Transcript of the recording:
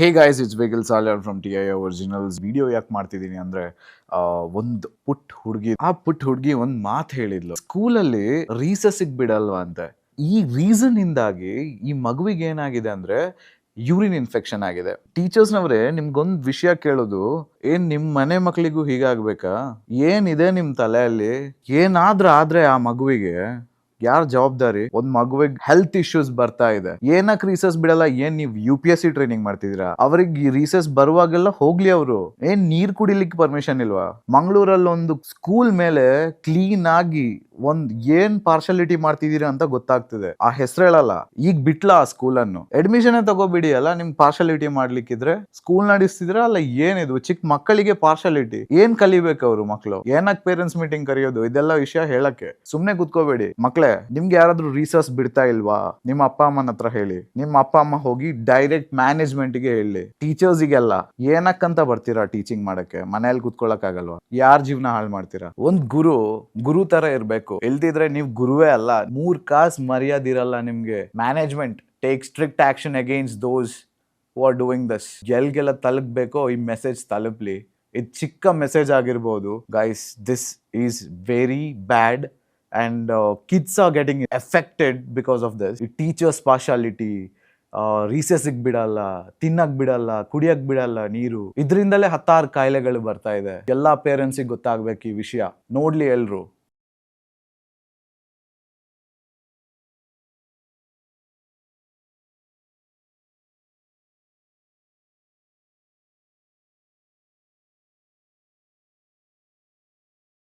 Hey guys, it's vehicle ಸಾಲ್ಯಾನ್ from TI originals. Video ಯಾಕೆ ಮಾಡ್ತಿದ್ದೀನಿ ಅಂದ್ರೆ ಒಂದು ಪುಟ್ಟ ಹುಡುಗಿ ಒಂದು ಮಾತು ಹೇಳಿದ್ಲು, ಸ್ಕೂಲಲ್ಲಿ ರೀಸಸ್ಸಿಗೆ ಬಿಡಲ್ವಾ ಅಂತ. ಈ ರೀಸನ್ ಇಂದಾಗಿ ಈ ಮಗುವಿಗೆ ಏನಾಗಿದೆ ಅಂದ್ರೆ ಯೂರಿನ್ ಇನ್ಫೆಕ್ಷನ್ ಆಗಿದೆ. ಟೀಚರ್ಸ್ನವರೇ, ನಿಮ್ಗೊಂದು ವಿಷಯ ಕೇಳೋದು, ಏನ್ ನಿಮ್ ಮನೆ ಮಕ್ಳಿಗೂ ಹೀಗಾಗ್ಬೇಕಾ? ಏನಿದೆ ನಿಮ್ ತಲೆಯಲ್ಲಿ? ಆದ್ರೆ ಆ ಮಗುವಿಗೆ ಯಾರ್ ಜವಾಬ್ದಾರಿ? ಒಂದ್ ಮಗುವಿಗೆ ಹೆಲ್ತ್ ಇಶ್ಯೂಸ್ ಬರ್ತಾ ಇದೆ, ಏನಕ್ ರೀಸಸ್ ಬಿಡಲ್ಲ? ಏನ್ ನೀವು UPSC ಟ್ರೈನಿಂಗ್ ಮಾಡ್ತಿದೀರಾ? ಅವ್ರಿಗೆ ರೀಸಸ್ ಬರುವಾಗೆಲ್ಲ ಹೋಗ್ಲಿ. ಅವರು ಏನ್ ನೀರ್ ಕುಡಿಲಿಕ್ಕೆ ಪರ್ಮಿಷನ್ ಇಲ್ವಾ? ಮಂಗಳೂರಲ್ಲಿ ಒಂದು ಸ್ಕೂಲ್ ಮೇಲೆ ಕ್ಲೀನ್ ಆಗಿ ಏನ್ ಪಾರ್ಶಾಲಿಟಿ ಮಾಡ್ತಿದೀರಾ ಅಂತ ಗೊತ್ತಾಗ್ತಿದೆ. ಆ ಹೆಸರು ಹೇಳಲ್ಲ, ಈಗ ಬಿಟ್ಲ ಆ ಸ್ಕೂಲ್ ಅನ್ನು. ಅಡ್ಮಿಷನ್ ತಗೋಬಿಡಿ ಅಲ್ಲ. ನಿಮ್ ಪಾರ್ಶಾಲಿಟಿ ಮಾಡ್ಲಿಕ್ಕಿದ್ರೆ ಸ್ಕೂಲ್ ನಡೆಸ್ತಿದ್ರ ಅಲ್ಲ. ಏನಿದು ಚಿಕ್ಕ ಮಕ್ಕಳಿಗೆ ಪಾರ್ಶಾಲಿಟಿ? ಏನ್ ಕಲಿಬೇಕು ಅವರು ಮಕ್ಕಳು? ಏನಕ್ ಪೇರೆಂಟ್ಸ್ ಮೀಟಿಂಗ್ ಕರೆಯೋದು? ಇದೆಲ್ಲ ವಿಷಯ ಹೇಳಕ್ಕೆ ಸುಮ್ನೆ ಕುತ್ಕೋಬೇಡಿ. ಮಕ್ಳೇ, ನಿಮ್ಗೆ ಯಾರಾದ್ರೂ ರೀಸರ್ಚ್ ಬಿಡ್ತಾ ಇಲ್ವಾ? ನಿಮ್ಮ ಅಪ್ಪ ಅಮ್ಮನ ಹತ್ರ ಹೇಳಿ. ನಿಮ್ಮ ಅಪ್ಪ ಅಮ್ಮ ಹೋಗಿ ಡೈರೆಕ್ಟ್ ಮ್ಯಾನೇಜ್ಮೆಂಟ್ ಗೆ ಹೇಳಿ. ಟೀಚರ್ಸ್ಗೆಲ್ಲ ಏನಕ್ಕಂತ ಬರ್ತೀರಾ ಟೀಚಿಂಗ್ ಮಾಡಕ್ಕೆ? ಮನೇಲಿ ಕುತ್ಕೊಳಕ್ ಆಗಲ್ವಾ? ಯಾರ್ ಜೀವನ ಹಾಳು ಮಾಡ್ತೀರಾ? ಒಂದ್ ಗುರು ತರ ಇರ್ಬೇಕು. ಇಲ್ದಿದ್ರೆ ನೀವು ಗುರುವೇ ಅಲ್ಲ. 3 ಕಾಸ್ ಮರ್ಯಾದಿರಲ್ಲ ನಿಮ್ಗೆ. Management take strict action against those who are doing this. ಎಲ್ಗೆಲ್ಲ ತಲುಪಬೇಕೋ ಈ ಮೆಸೇಜ್ ತಲುಪ್ಲಿ. ಇದು ಚಿಕ್ಕ ಮೆಸೇಜ್ ಆಗಿರ್ಬೋದು. Guys, this is very bad and kids are getting affected because of this. Teachers partiality, ರೀಸೆಸ್ಗೆ ಬಿಡಲ್ಲ, ತಿನ್ನಕ್ ಬಿಡಲ್ಲ, ಕುಡಿಯಕ್ ಬಿಡಲ್ಲ ನೀರು. ಇದರಿಂದಲೇ 10 ಕಾಯಿಲೆಗಳು ಬರ್ತಾ ಇದೆ. ಎಲ್ಲಾ ಪೇರೆಂಟ್ಸಿಗೆ ಗೊತ್ತಾಗ್ಬೇಕು ಈ ವಿಷಯ. ನೋಡ್ಲಿ ಎಲ್ರು.